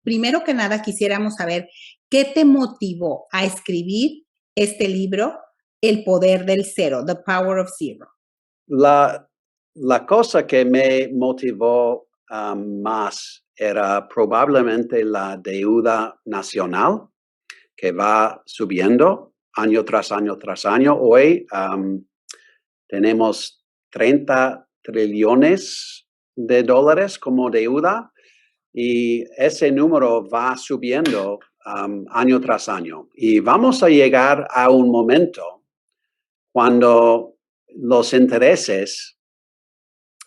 primero que nada quisiéramos saber qué te motivó a escribir este libro, El poder del cero, The Power of Zero. La cosa que me motivó más era probablemente la deuda nacional que va subiendo año tras año tras año. Hoy tenemos 30 trillones de dólares como deuda y ese número va subiendo año tras año. Y vamos a llegar a un momento cuando los intereses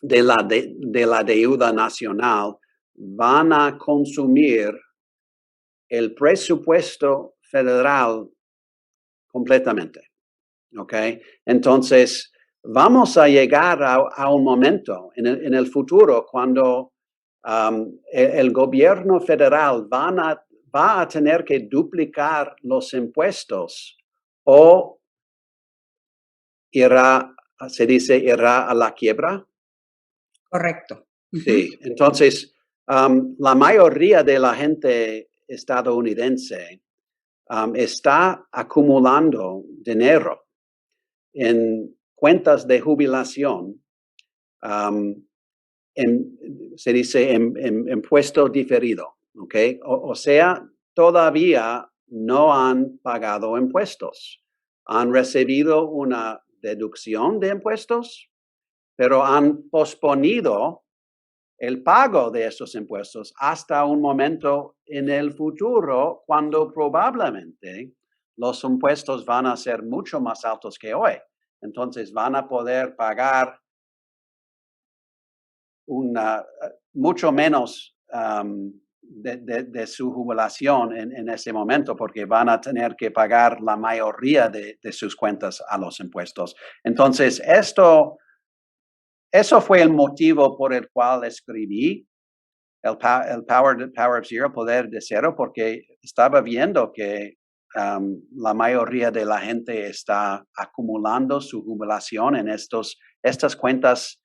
de la deuda nacional van a consumir el presupuesto federal completamente. ¿Ok? Entonces, vamos a llegar a un momento en el futuro cuando el gobierno federal va a tener que duplicar los impuestos o se dice, irá a la quiebra. Correcto. Sí, entonces la mayoría de la gente estadounidense está acumulando dinero en cuentas de jubilación, se dice impuesto diferido, ¿ok? O sea, todavía no han pagado impuestos. Han recibido una deducción de impuestos, pero han posponido el pago de esos impuestos hasta un momento en el futuro cuando probablemente los impuestos van a ser mucho más altos que hoy. Entonces van a poder pagar mucho menos de su jubilación en ese momento porque van a tener que pagar la mayoría de sus cuentas a los impuestos. Entonces, eso fue el motivo por el cual escribí el Power of Zero, Poder de Cero, porque estaba viendo que la mayoría de la gente está acumulando su jubilación en estas cuentas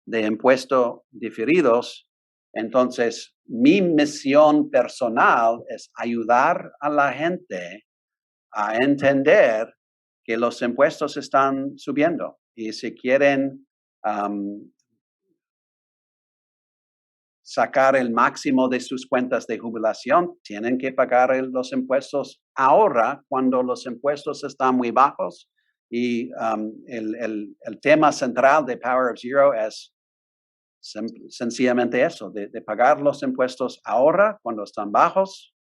de impuestos diferidos. Entonces, mi misión personal es ayudar a la gente a entender que los impuestos están subiendo y si quieren sacar el máximo de sus cuentas de jubilación, tienen que pagar los impuestos ahora cuando los impuestos están muy bajos. Y el tema central de Power of Zero es sencillamente eso, de pagar los impuestos ahora cuando están bajos,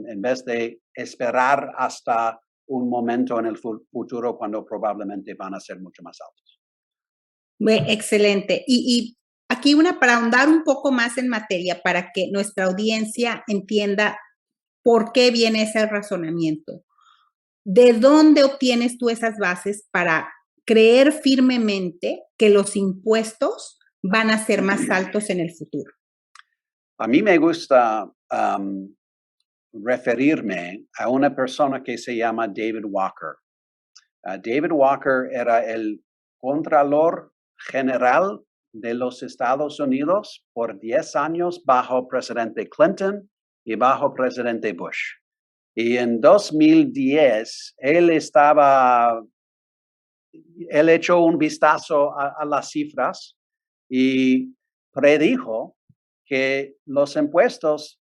en vez de esperar hasta un momento en el futuro cuando probablemente van a ser mucho más altos. Excelente. Y aquí para ahondar un poco más en materia, para que nuestra audiencia entienda por qué viene ese razonamiento. ¿De dónde obtienes tú esas bases para creer firmemente que los impuestos van a ser más altos en el futuro? A mí me gusta referirme a una persona que se llama David Walker. David Walker era el Contralor General de los Estados Unidos por 10 años bajo presidente Clinton y bajo presidente Bush. Y en 2010, él echó un vistazo a las cifras y predijo que los impuestos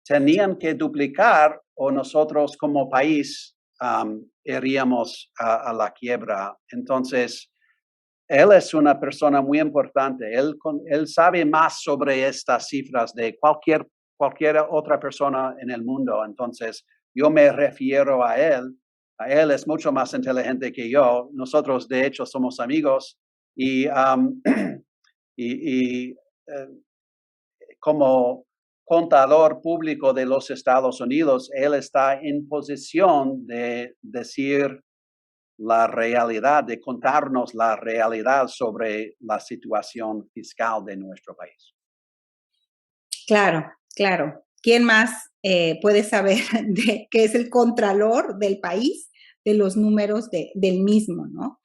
tenían que duplicar o nosotros como país iríamos a la quiebra. Entonces, él es una persona muy importante. Él sabe más sobre estas cifras de cualquier otra persona en el mundo. Entonces, yo me refiero a él. Él es mucho más inteligente que yo. Nosotros, de hecho, somos amigos. Y como contador público de los Estados Unidos, él está en posición de decir la realidad, de contarnos la realidad sobre la situación fiscal de nuestro país. Claro, claro. ¿Quién más puede saber de qué es el contralor del país, de los números del mismo, ¿no?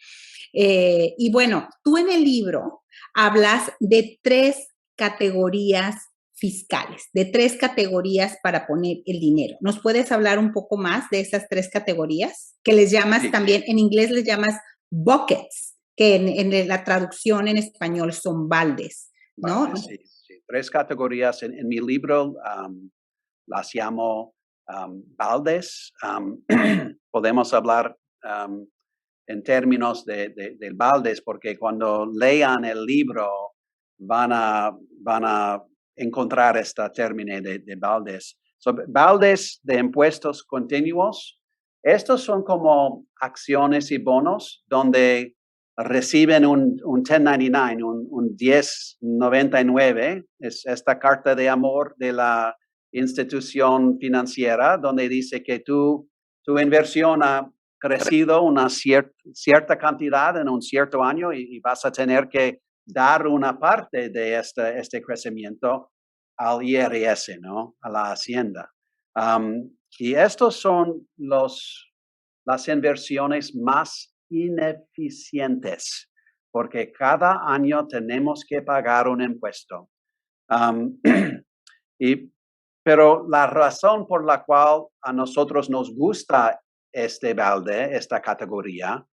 Y bueno, tú en el libro hablas de 3 categorías fiscales, de 3 categorías para poner el dinero. ¿Nos puedes hablar un poco más de esas 3 categorías? Que les llamas Sí, también, en inglés les llamas buckets, que en la traducción en español son baldes, ¿no? baldes, sí, sí. 3 categorías en mi libro, las llamo baldes. Podemos hablar en términos de baldes, porque cuando lean el libro van a encontrar este término de baldes. So, baldes de impuestos continuos, estos son como acciones y bonos donde reciben un 1099, un 1099, es esta carta de amor de la institución financiera, donde dice que tu inversión ha crecido una cierta cantidad en un cierto año y vas a tener que dar una parte de este crecimiento al IRS, ¿no? A la Hacienda. Y estos son las inversiones más ineficientes, porque cada año tenemos que pagar un impuesto. Pero la razón por la cual a nosotros nos gusta este balde, esta categoría,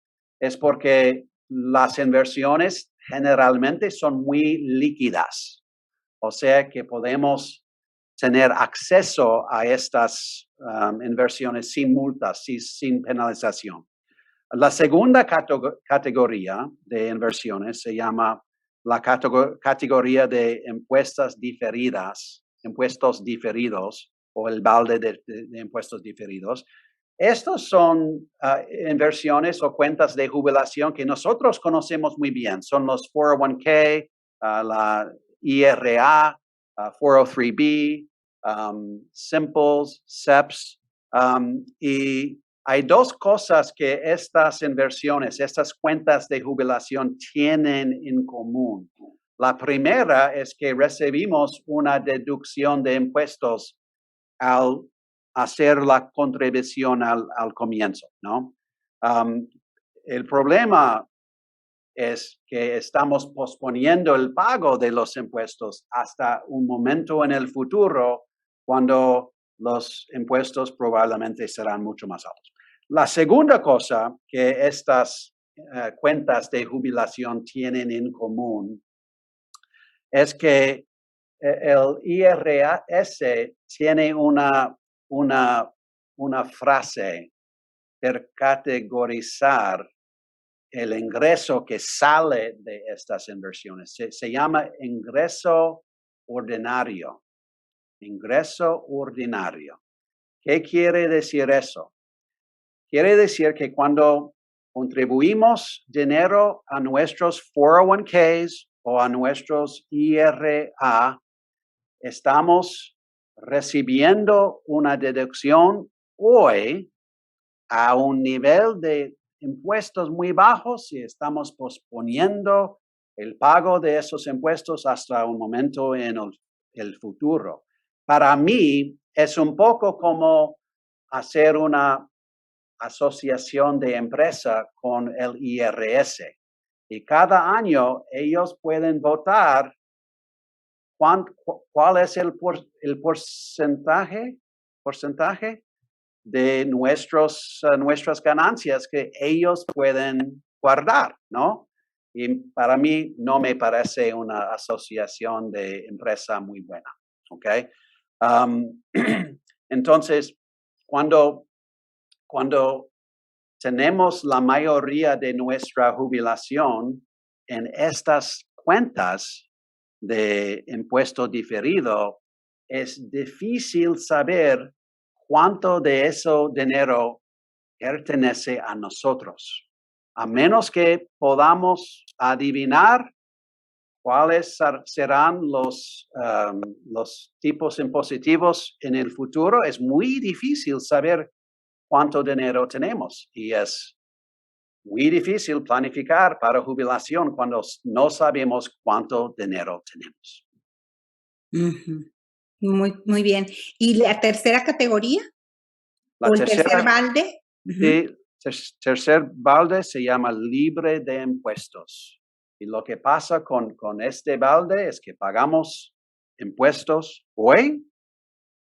es porque las inversiones generalmente son muy líquidas. O sea que podemos tener acceso a estas inversiones sin multas, sin penalización. La segunda categoría de inversiones se llama la categoría de impuestos diferidos o el balde de impuestos diferidos. Estos son inversiones o cuentas de jubilación que nosotros conocemos muy bien. Son los 401k, la IRA, 403b, Simples, SEPs, y hay 2 cosas que estas inversiones, estas cuentas de jubilación tienen en común. La primera es que recibimos una deducción de impuestos al hacer la contribución al comienzo, ¿no? El problema es que estamos posponiendo el pago de los impuestos hasta un momento en el futuro cuando los impuestos probablemente serán mucho más altos. La segunda cosa que estas cuentas de jubilación tienen en común es que el IRS tiene una frase per categorizar el ingreso que sale de estas inversiones. Se llama ingreso ordinario. Ingreso ordinario. ¿Qué quiere decir eso? Quiere decir que cuando contribuimos dinero a nuestros 401ks o a nuestros IRA, estamos recibiendo una deducción hoy a un nivel de impuestos muy bajos y estamos posponiendo el pago de esos impuestos hasta un momento en el futuro. Para mí es un poco como hacer una asociación de empresa con el IRS. Y cada año ellos pueden votar cuál es el porcentaje de nuestras ganancias que ellos pueden guardar, ¿no? Y para mí no me parece una asociación de empresa muy buena, ¿ok? Entonces, cuando tenemos la mayoría de nuestra jubilación en estas cuentas de impuesto diferido, es difícil saber cuánto de ese dinero pertenece a nosotros. A menos que podamos adivinar cuáles serán los tipos impositivos en el futuro, es muy difícil saber cuánto dinero tenemos. Y es muy difícil planificar para jubilación cuando no sabemos cuánto dinero tenemos. Ujú. Muy bien. ¿Y la tercera categoría? La ¿O el tercer tercera, balde? Ujú. tercer balde se llama libre de impuestos. Y lo que pasa con este balde es que pagamos impuestos hoy,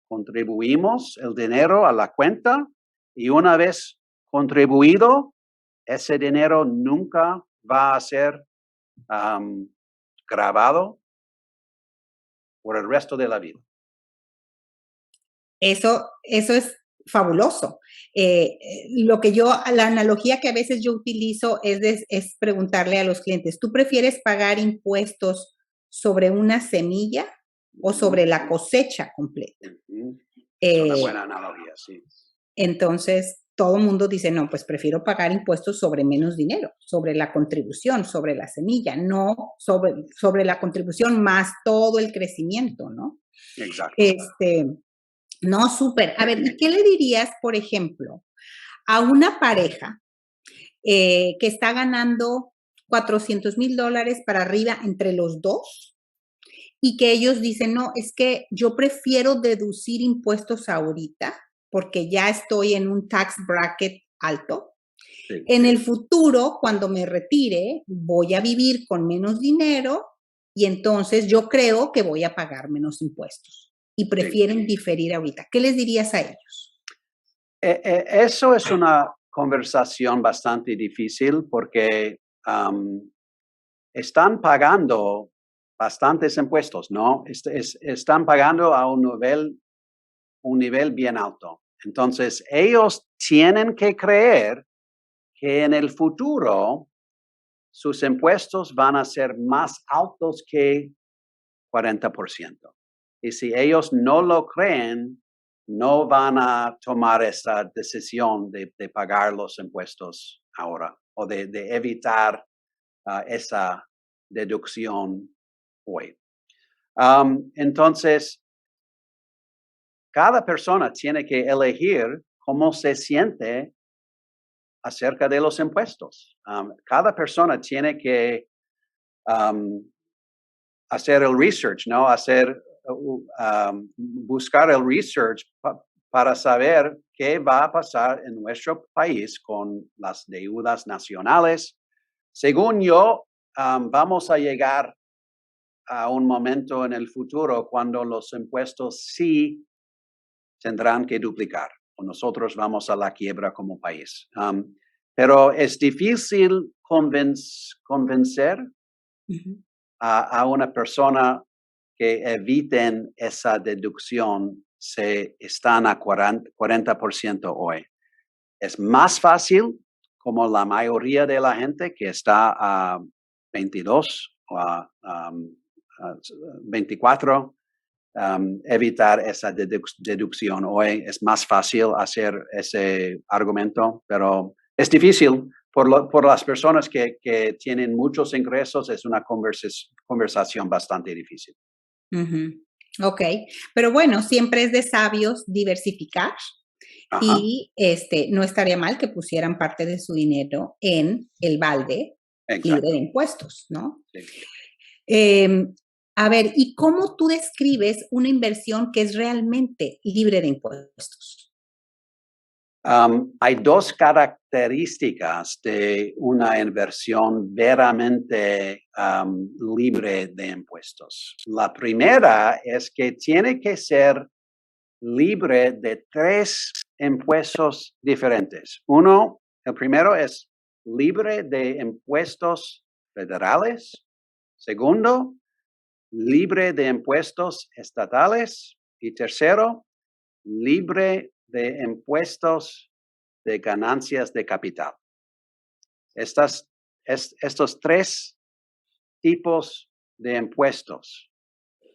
contribuimos el dinero a la cuenta y una vez contribuido, ese dinero nunca va a ser grabado por el resto de la vida. Eso es fabuloso. La analogía que a veces yo utilizo es preguntarle a los clientes, ¿tú prefieres pagar impuestos sobre una semilla o sobre la cosecha completa? Es una buena analogía, sí. Entonces, todo el mundo dice, no, pues prefiero pagar impuestos sobre menos dinero, sobre la contribución, sobre la semilla, no sobre la contribución más todo el crecimiento, ¿no? Exacto. No, súper. A ver, ¿y qué le dirías, por ejemplo, a una pareja que está ganando $400,000 para arriba entre los dos y que ellos dicen, no, es que yo prefiero deducir impuestos ahorita porque ya estoy en un tax bracket alto? Sí. En el futuro, cuando me retire, voy a vivir con menos dinero y entonces yo creo que voy a pagar menos impuestos y prefieren diferir ahorita. ¿Qué les dirías a ellos? Eso es una conversación bastante difícil porque están pagando bastantes impuestos, ¿no? Están pagando a un nivel bien alto. Entonces, ellos tienen que creer que en el futuro sus impuestos van a ser más altos que 40%. Y si ellos no lo creen, no van a tomar esa decisión de pagar los impuestos ahora o de evitar esa deducción hoy. Entonces, cada persona tiene que elegir cómo se siente acerca de los impuestos. Cada persona tiene que hacer el research, ¿no? Buscar el research para saber qué va a pasar en nuestro país con las deudas nacionales. Según yo, vamos a llegar a un momento en el futuro cuando los impuestos sí tendrán que duplicar o nosotros vamos a la quiebra como país. Pero es difícil convencer a una persona que eviten esa deducción si están a 40% hoy. Es más fácil, como la mayoría de la gente que está a 22 o a 24, evitar esa deducción hoy. Es más fácil hacer ese argumento, pero es difícil. Por las personas que tienen muchos ingresos, es una conversación bastante difícil. Ok, pero bueno, siempre es de sabios diversificar. Ajá. Y no estaría mal que pusieran parte de su dinero en el balde libre de impuestos, ¿no? Sí. A ver, ¿y cómo tú describes una inversión que es realmente libre de impuestos? Hay dos características de una inversión verdaderamente libre de impuestos. La primera es que tiene que ser libre de 3 impuestos diferentes. El primero es libre de impuestos federales. Segundo, libre de impuestos estatales. Y tercero, libre de impuestos de ganancias de capital. Estos 3 tipos de impuestos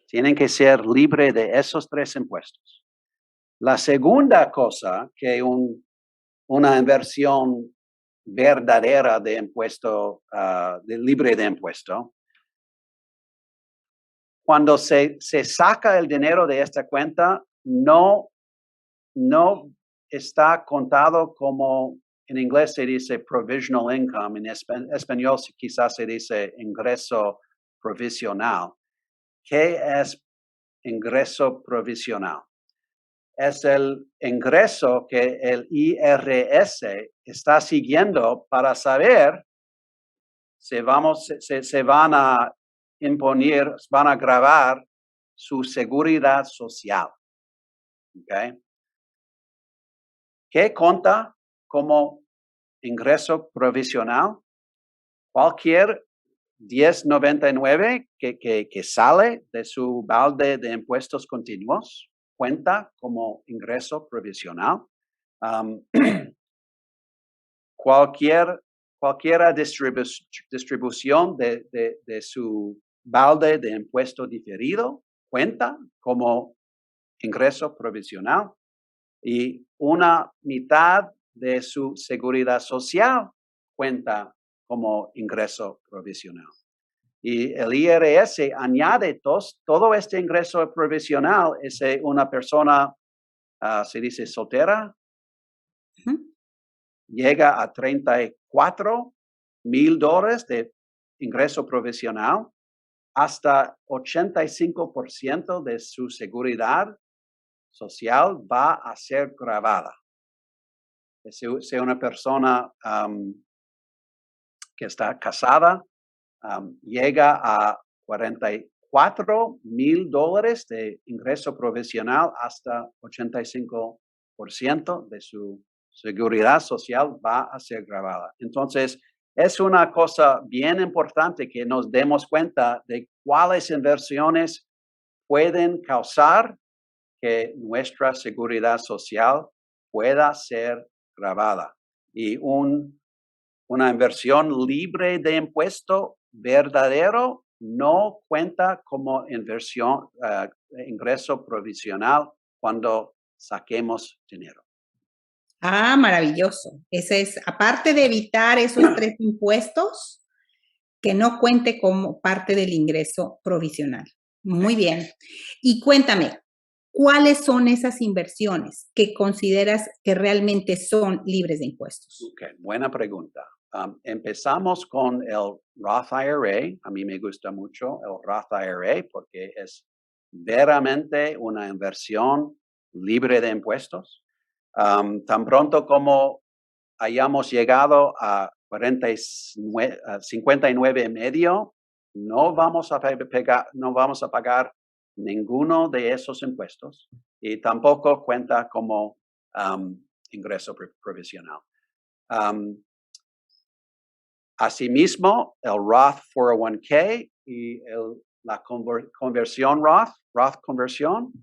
tienen que ser libres de esos 3 impuestos. La segunda cosa que una inversión verdadera de impuesto, libre de impuesto, cuando se saca el dinero de esta cuenta, no está contado como, en inglés se dice provisional income, en español quizás se dice ingreso provisional. ¿Qué es ingreso provisional? Es el ingreso que el IRS está siguiendo para saber si se van a imponer, van a grabar su seguridad social. ¿Okay? ¿Qué cuenta como ingreso provisional? Cualquier 1099 que sale de su balde de impuestos continuos cuenta como ingreso provisional. Cualquier distribución de su balde de impuesto diferido cuenta como ingreso provisional, y una mitad de su seguridad social cuenta como ingreso provisional. Y el IRS añade todo este ingreso provisional es una persona, se dice soltera, llega a $34,000 de ingreso provisional, hasta 85% de su seguridad social va a ser grabada. Si una persona que está casada llega a $44,000 de ingreso provisional, hasta 85% de su seguridad social va a ser grabada. Entonces, es una cosa bien importante que nos demos cuenta de cuáles inversiones pueden causar que nuestra seguridad social pueda ser grabada. Y una inversión libre de impuesto verdadero no cuenta como inversión, ingreso provisional cuando saquemos dinero. Maravilloso. Ese es, aparte de evitar esos 3 impuestos, que no cuente como parte del ingreso provisional. Muy bien. Y cuéntame, ¿cuáles son esas inversiones que consideras que realmente son libres de impuestos? Okay, buena pregunta. Empezamos con el Roth IRA. A mí me gusta mucho el Roth IRA porque es veramente una inversión libre de impuestos. Tan pronto como hayamos llegado a 59.5, no vamos a pagar ninguno de esos impuestos, y tampoco cuenta como ingreso provisional. Asimismo, el Roth 401k y la conversión Roth conversión,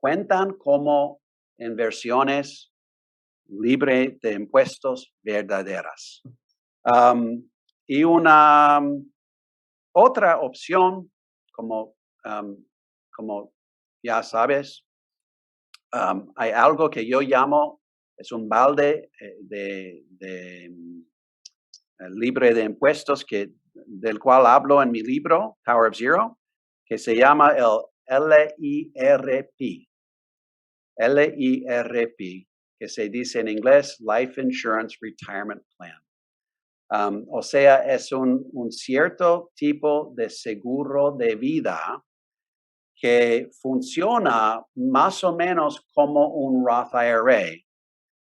cuentan como inversiones libre de impuestos verdaderas. Y una otra opción, como ya sabes, hay algo que yo llamo, es un balde libre de impuestos del cual hablo en mi libro, Power of Zero, que se llama el LIRP. LIRP, que se dice en inglés Life Insurance Retirement Plan. O sea, es un cierto tipo de seguro de vida que funciona más o menos como un Roth IRA,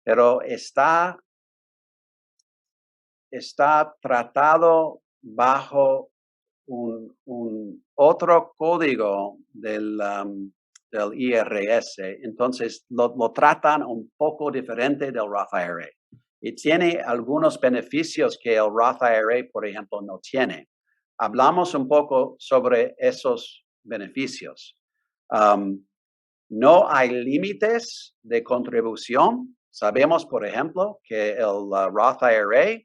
pero está tratado bajo otro código del IRS. Entonces lo tratan un poco diferente del Roth IRA. Y tiene algunos beneficios que el Roth IRA, por ejemplo, no tiene. Hablamos un poco sobre esos beneficios. No hay límites de contribución. Sabemos, por ejemplo, que el Roth IRA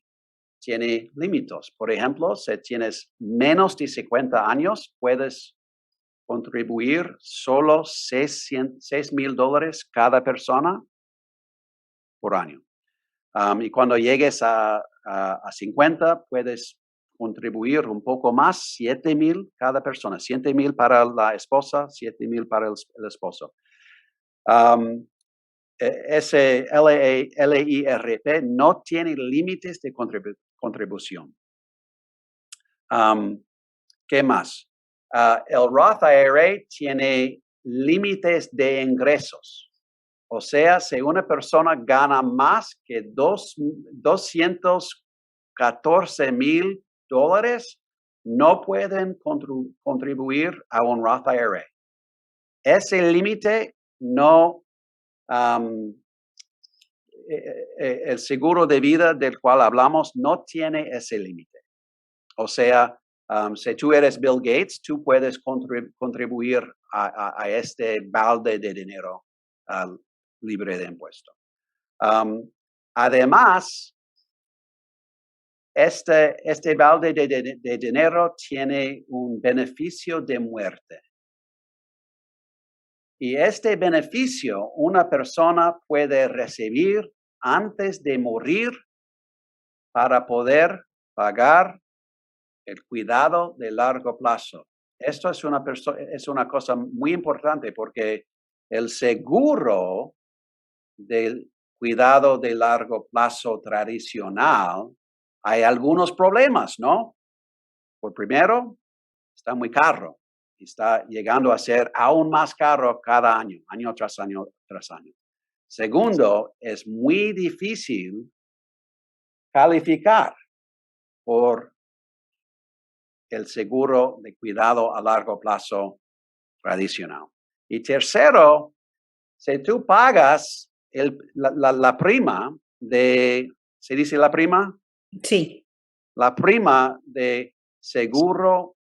tiene límites. Por ejemplo, si tienes menos de 50 años, puedes contribuir solo $6,000 cada persona por año. Y cuando llegues a 50, puedes contribuir un poco más, $7,000 cada persona, $7,000 para la esposa, $7,000 para el esposo. Ese LIRP no tiene límites de contribución. ¿Qué más? El Roth IRA tiene límites de ingresos. O sea, si una persona gana más que $214,000, no pueden contribuir a un Roth IRA. ese límite no, el seguro de vida del cual hablamos no tiene ese límite. O sea, si tú eres Bill Gates, tú puedes contribuir a este balde de dinero libre de impuesto. Además, este balde de dinero tiene un beneficio de muerte. Y este beneficio una persona puede recibir antes de morir para poder pagar el cuidado de largo plazo. Esto es una cosa muy importante porque el seguro del cuidado de largo plazo tradicional, hay algunos problemas, ¿no? Por primero, está muy caro. Está llegando a ser aún más caro cada año, año tras año tras año. Segundo, es muy difícil calificar por el seguro de cuidado a largo plazo tradicional. Y tercero, si tú pagas la prima de, ¿se dice la prima? Sí. La prima de seguro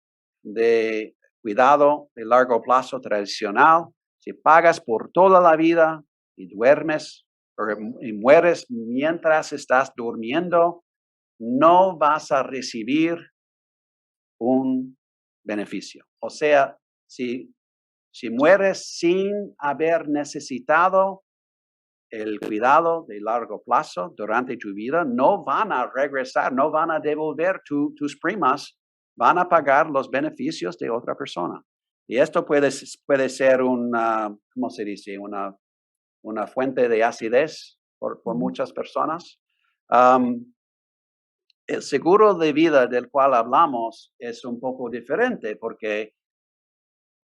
de cuidado de largo plazo tradicional, si pagas por toda la vida y duermes y mueres mientras estás durmiendo, no vas a recibir un beneficio. O sea, si mueres sin haber necesitado el cuidado de largo plazo durante tu vida, no van a regresar, no van a devolver tus primas, van a pagar los beneficios de otra persona. Y esto puede ser una, ¿cómo se dice? Una fuente de acidez por muchas personas. El seguro de vida del cual hablamos es un poco diferente porque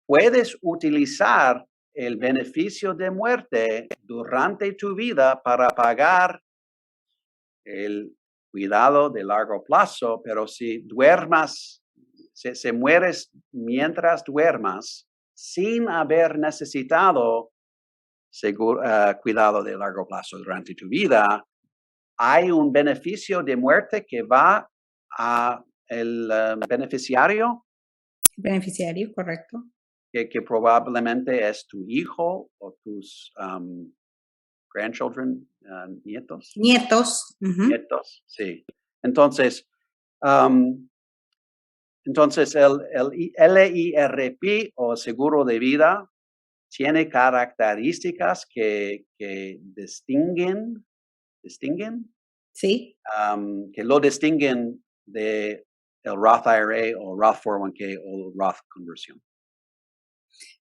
puedes utilizar el beneficio de muerte durante tu vida para pagar el cuidado de largo plazo, pero si duermas, si mueres mientras duermas sin haber necesitado cuidado de largo plazo durante tu vida, hay un beneficio de muerte que va a el beneficiario. Beneficiario, correcto. Que probablemente es tu hijo o tus grandchildren, nietos. Nietos. Nietos, sí. Entonces, el LIRP o seguro de vida tiene características que distinguen, Sí. Que lo distinguen de el Roth IRA o Roth 401k o Roth conversión.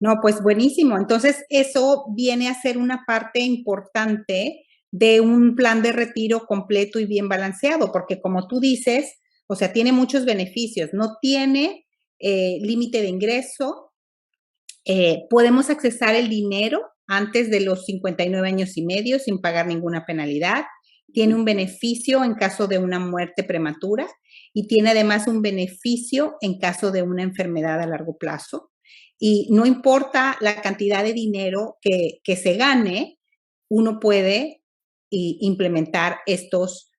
No, pues buenísimo. Entonces, eso viene a ser una parte importante de un plan de retiro completo y bien balanceado, porque como tú dices, o sea, tiene muchos beneficios, no tiene límite de ingreso, podemos accesar el dinero antes de los 59 años y medio sin pagar ninguna penalidad, tiene un beneficio en caso de una muerte prematura y tiene además un beneficio en caso de una enfermedad a largo plazo. Y no importa la cantidad de dinero que se gane, uno puede implementar estos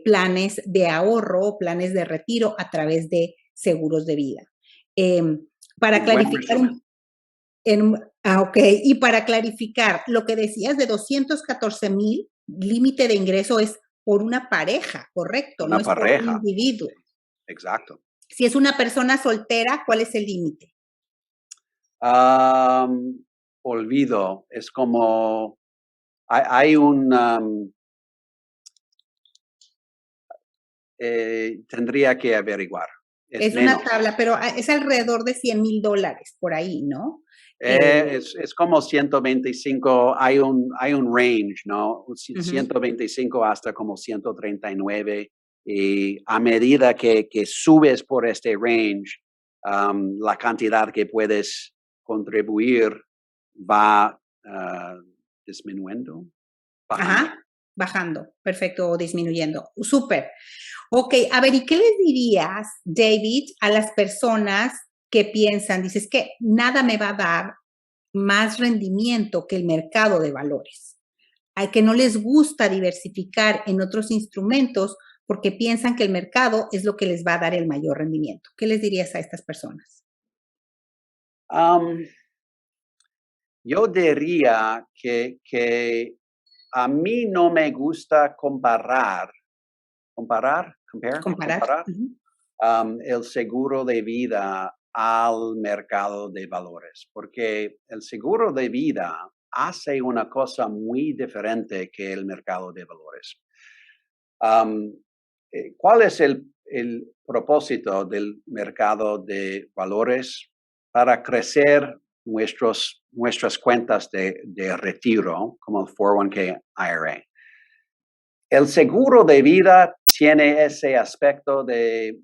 planes de ahorro, planes de retiro a través de seguros de vida. Para clarificar ok, y para clarificar, lo que decías de 214,000, límite de ingreso es por una pareja, ¿correcto? Una no pareja. Es por un individuo. Exacto. Si es una persona soltera, ¿cuál es el límite? Olvido, es como, hay un, tendría que averiguar. Es una tabla, pero es alrededor de $100,000 por ahí, ¿no? Es como 125, hay un range, ¿no? 125 hasta como 139. Y a medida que subes por este range, la cantidad que puedes contribuir va disminuyendo. Bajando. Ajá, bajando, perfecto, o disminuyendo. Súper. Ok, a ver, ¿y qué les dirías, David, a las personas que piensan, dices que nada me va a dar más rendimiento que el mercado de valores. Hay que no les gusta diversificar en otros instrumentos porque piensan que el mercado es lo que les va a dar el mayor rendimiento. ¿Qué les dirías a estas personas? Yo diría que a mí no me gusta comparar, Comparar. el seguro de vida al mercado de valores, porque el seguro de vida hace una cosa muy diferente que el mercado de valores. ¿Cuál es el propósito del mercado de valores? Para crecer nuestras cuentas de retiro, como el 401k IRA. El seguro de vida tiene ese aspecto de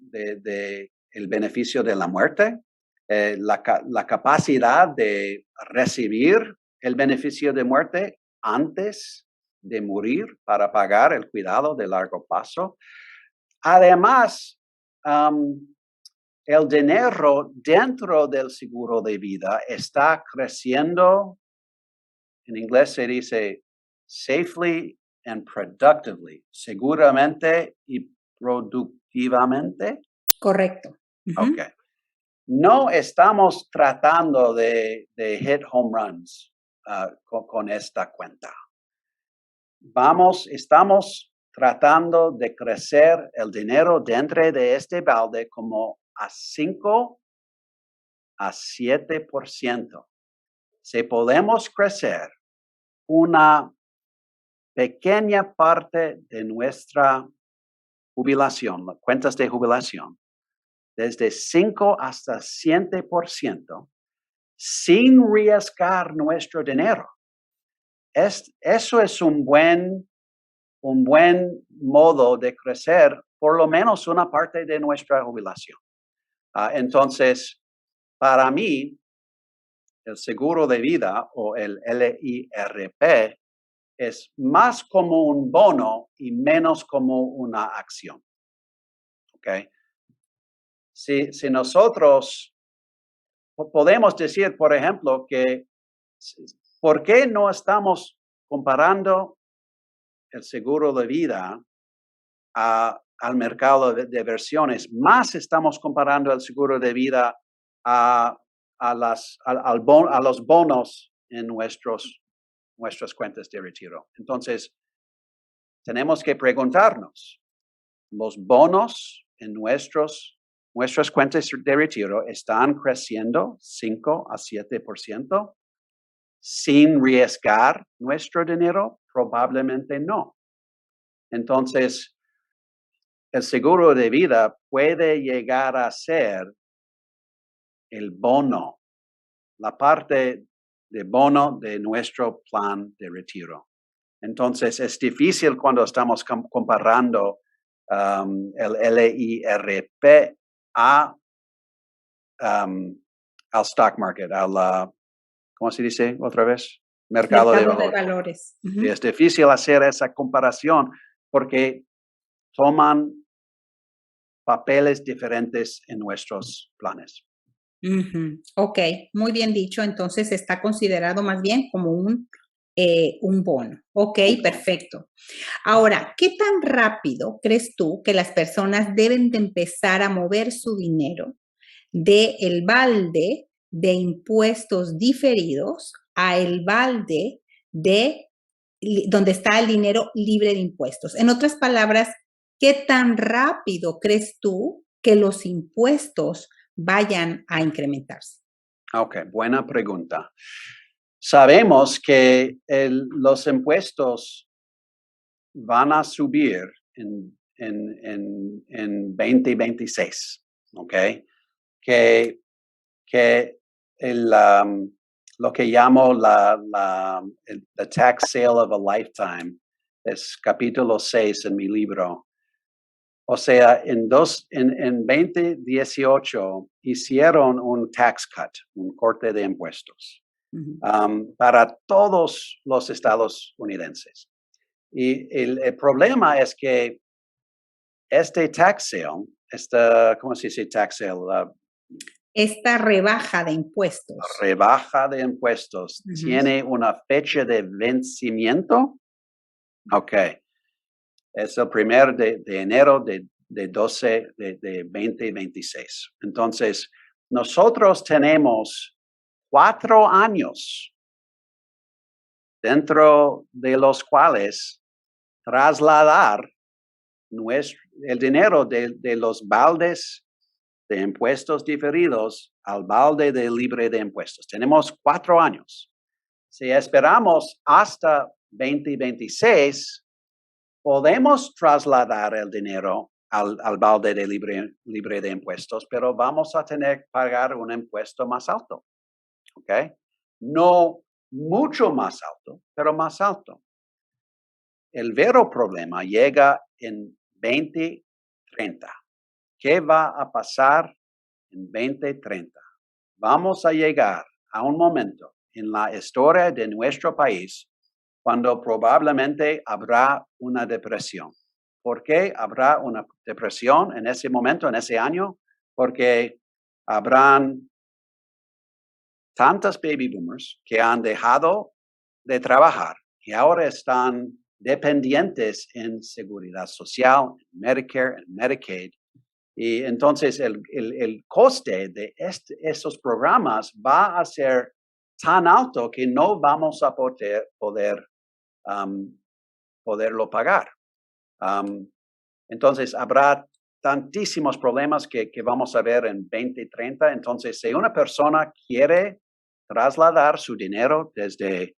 el beneficio de la muerte, la capacidad de recibir el beneficio de muerte antes de morir para pagar el cuidado de largo plazo. Además, el dinero dentro del seguro de vida está creciendo. En inglés se dice safely and productively, seguramente y productivamente. Correcto. Ok. No estamos tratando de hit home runs con esta cuenta. Estamos tratando de crecer el dinero dentro de este balde como a 5 a 7%. Si podemos crecer una pequeña parte de nuestra jubilación, cuentas de jubilación, desde 5 hasta 7%, sin arriesgar nuestro dinero. Eso es un buen modo de crecer por lo menos una parte de nuestra jubilación. Entonces, para mí, el seguro de vida o el LIRP es más como un bono y menos como una acción. ¿Okay? Si nosotros podemos decir, por ejemplo, que ¿por qué no estamos comparando el seguro de vida al mercado de versiones? Más estamos comparando el seguro de vida a los bonos en nuestras cuentas de retiro. Entonces, tenemos que preguntarnos, ¿los bonos en nuestras cuentas de retiro están creciendo 5 a 7% sin arriesgar nuestro dinero? Probablemente no. Entonces, el seguro de vida puede llegar a ser el bono, la parte de bono de nuestro plan de retiro. Entonces, es difícil cuando estamos comparando el LIRP al stock market, ¿cómo se dice otra vez? Mercado de valores. Uh-huh. Es difícil hacer esa comparación porque toman papeles diferentes en nuestros planes. Uh-huh. Ok, muy bien dicho. Entonces está considerado más bien como un bono. Ok, perfecto. Ahora, ¿qué tan rápido crees tú que las personas deben de empezar a mover su dinero del balde de impuestos diferidos a el balde de donde está el dinero libre de impuestos? En otras palabras, ¿qué tan rápido crees tú que los impuestos vayan a incrementarse? Ok, buena pregunta. Sabemos que los impuestos van a subir en 2026, ¿ok? Que lo que llamo the tax sale of a lifetime es capítulo 6 en mi libro. O sea, en 2018 hicieron un tax cut, un corte de impuestos para todos los estadounidenses. Y el problema es que este tax sale, ¿cómo se dice tax sale? esta rebaja de impuestos. Rebaja de impuestos. ¿Tiene una fecha de vencimiento? Ok. Es el 1 de enero de 2026. Entonces, nosotros tenemos 4 años dentro de los cuales trasladar el dinero de los baldes de impuestos diferidos al balde de libre de impuestos. Tenemos 4 años. Si esperamos hasta 2026, podemos trasladar el dinero al balde de libre de impuestos, pero vamos a tener que pagar un impuesto más alto. ¿Ok? No mucho más alto, pero más alto. El vero problema llega en 2030. ¿Qué va a pasar en 2030? Vamos a llegar a un momento en la historia de nuestro país cuando probablemente habrá una depresión. ¿Por qué habrá una depresión en ese momento, en ese año? Porque habrán tantos baby boomers que han dejado de trabajar y ahora están dependientes en seguridad social, en Medicare, en Medicaid. Y entonces el coste de esos programas va a ser tan alto que no vamos a poderlo pagar. Entonces habrá tantísimos problemas que vamos a ver en 2030. Entonces, si una persona quiere trasladar su dinero desde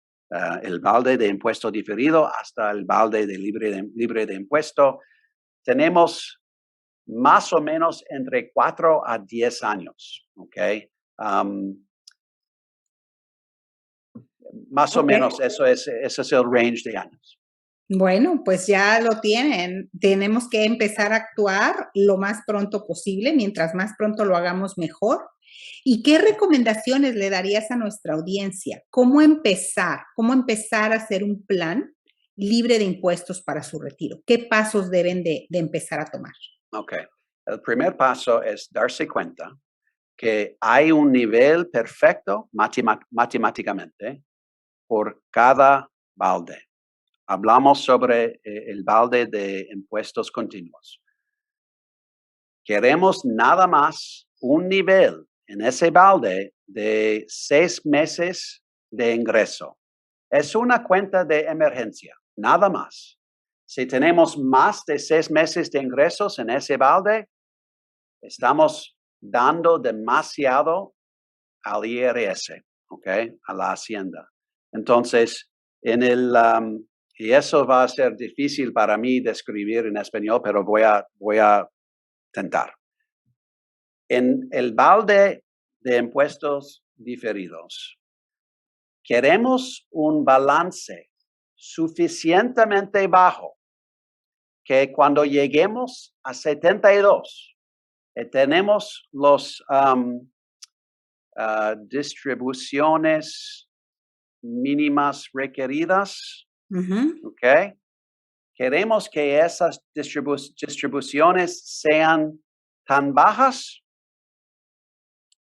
el balde de impuesto diferido hasta el balde de libre de impuesto, tenemos más o menos entre 4 a 10 años, ¿ok? Más o menos ese es el range de años. Bueno, pues ya lo tienen. Tenemos que empezar a actuar lo más pronto posible. Mientras más pronto lo hagamos, mejor. ¿Y qué recomendaciones le darías a nuestra audiencia? ¿Cómo empezar? ¿Cómo empezar a hacer un plan libre de impuestos para su retiro? ¿Qué pasos deben de empezar a tomar? Ok. El primer paso es darse cuenta que hay un nivel perfecto matemáticamente por cada balde. Hablamos sobre el balde de impuestos continuos. Queremos nada más un nivel en ese balde de 6 meses de ingreso. Es una cuenta de emergencia, nada más. Si tenemos más de 6 meses de ingresos en ese balde, estamos dando demasiado al IRS, ¿ok? A la Hacienda. Entonces, y eso va a ser difícil para mí describir en español, pero voy a tentar. En el balde de impuestos diferidos, queremos un balance suficientemente bajo que cuando lleguemos a 72, tenemos los distribuciones mínimas requeridas, ¿ok? Queremos que esas distribuciones sean tan bajas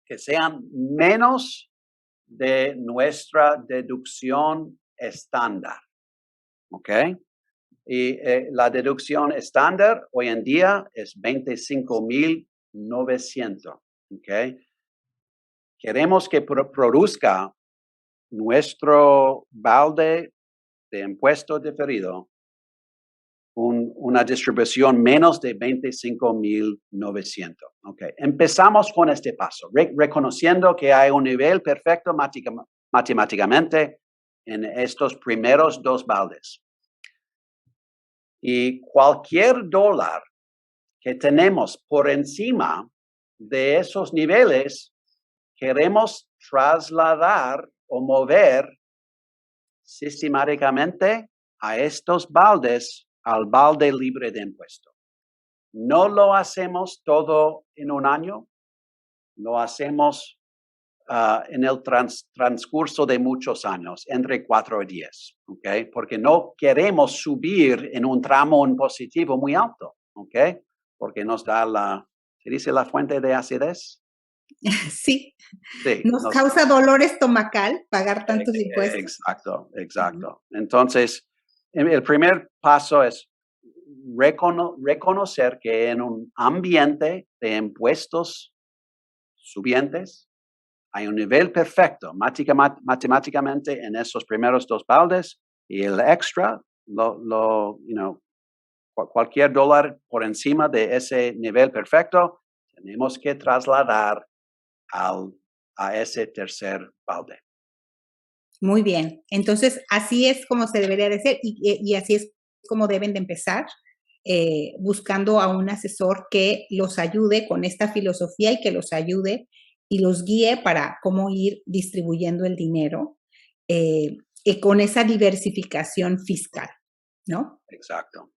que sean menos de nuestra deducción estándar, ¿ok? Y la deducción estándar hoy en día es 25,900, ¿ok? Queremos que produzca nuestro balde de impuesto diferido una distribución menos de 25,900. Okay. Empezamos con este paso, reconociendo que hay un nivel perfecto matemáticamente en estos primeros 2 baldes. Y cualquier dólar que tenemos por encima de esos niveles, queremos trasladar o mover sistemáticamente a estos baldes al balde libre de impuesto. No lo hacemos todo en un año, lo hacemos en el transcurso de muchos años, entre 4 y 10, ¿ok? Porque no queremos subir en un tramo impositivo muy alto, ¿ok? Porque nos da ¿se dice la fuente de acidez? Sí, Sí, nos causa dolor estomacal pagar tantos impuestos. exacto, exacto. Entonces, el primer paso es reconocer que en un ambiente de impuestos subientes hay un nivel perfecto matemáticamente en esos primeros dos baldes y el extra, cualquier dólar por encima de ese nivel perfecto, tenemos que trasladar a ese tercer balde. Muy bien. Entonces, así es como se debería de ser y así es como deben de empezar, buscando a un asesor que los ayude con esta filosofía y que los ayude y los guíe para cómo ir distribuyendo el dinero y con esa diversificación fiscal, ¿no? Exacto.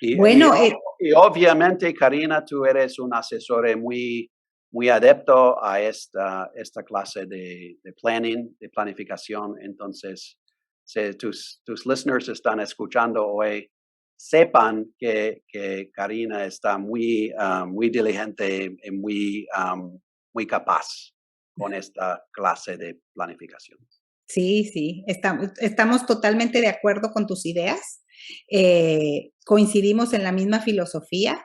Y, Bueno, y obviamente, Karina, tú eres un asesor muy, muy adepto a esta clase de planning, de planificación. Entonces, si tus listeners están escuchando hoy, sepan que Karina está muy, muy diligente y muy, muy capaz con esta clase de planificación. sí, sí, estamos totalmente de acuerdo con tus ideas, coincidimos en la misma filosofía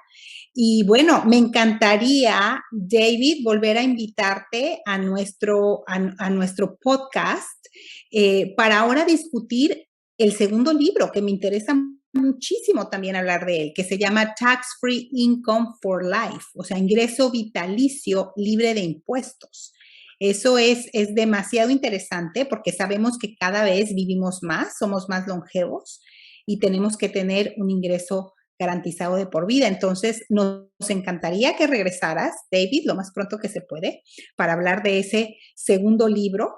y bueno, me encantaría, David, volver a invitarte a nuestro podcast para ahora discutir el segundo libro, que me interesa muchísimo también hablar de él, que se llama Tax Free Income for Life, o sea, ingreso vitalicio libre de impuestos. Eso es demasiado interesante porque sabemos que cada vez vivimos más, somos más longevos y tenemos que tener un ingreso garantizado de por vida. Entonces, nos encantaría que regresaras, David, lo más pronto que se puede, para hablar de ese segundo libro.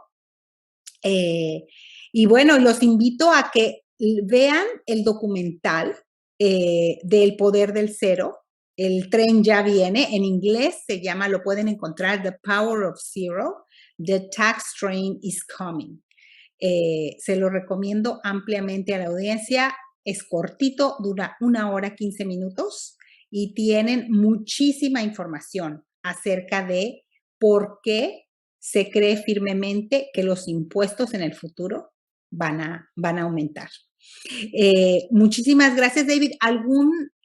Y bueno, los invito a que vean el documental del poder del cero. El tren ya viene, en inglés se llama, lo pueden encontrar, The Power of Zero, The Tax Train is Coming. Se lo recomiendo ampliamente a la audiencia, es cortito, dura 1 hora 15 minutos y tienen muchísima información acerca de por qué se cree firmemente que los impuestos en el futuro van a aumentar. Muchísimas gracias, David.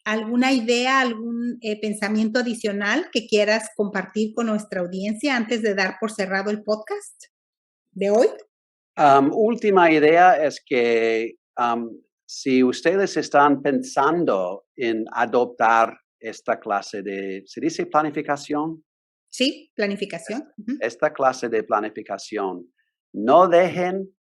¿Alguna idea, algún pensamiento adicional que quieras compartir con nuestra audiencia antes de dar por cerrado el podcast de hoy? Última idea es que si ustedes están pensando en adoptar esta clase de, ¿se dice planificación? Sí, planificación. Esta clase de planificación, no dejen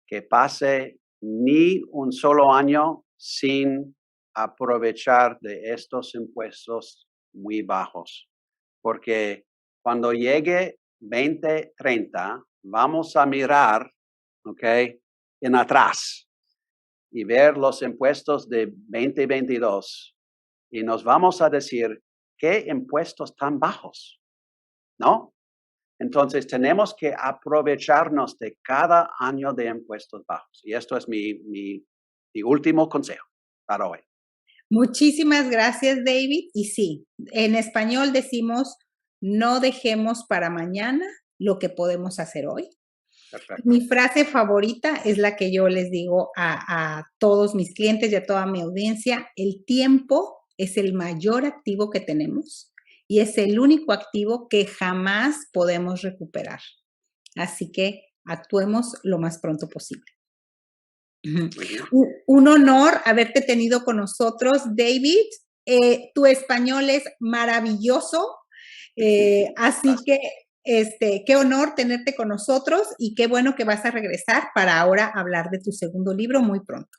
que pase ni un solo año sin aprovechar de estos impuestos muy bajos, porque cuando llegue 2030, vamos a mirar, ¿ok?, en atrás y ver los impuestos de 2022 y nos vamos a decir, ¿qué impuestos tan bajos? ¿No? Entonces, tenemos que aprovecharnos de cada año de impuestos bajos. Y esto es mi último consejo para hoy. Muchísimas gracias, David. Y sí, en español decimos, no dejemos para mañana lo que podemos hacer hoy. Perfecto. Mi frase favorita es la que yo les digo a todos mis clientes y a toda mi audiencia, el tiempo es el mayor activo que tenemos y es el único activo que jamás podemos recuperar. Así que actuemos lo más pronto posible. Un honor haberte tenido con nosotros, David. Tu español es maravilloso, así que qué honor tenerte con nosotros y qué bueno que vas a regresar para ahora hablar de tu segundo libro muy pronto.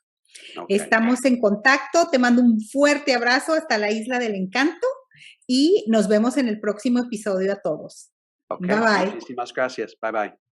Okay. Estamos en contacto, te mando un fuerte abrazo hasta la Isla del Encanto y nos vemos en el próximo episodio a todos. Okay. Bye bye. Muchísimas gracias. Bye bye.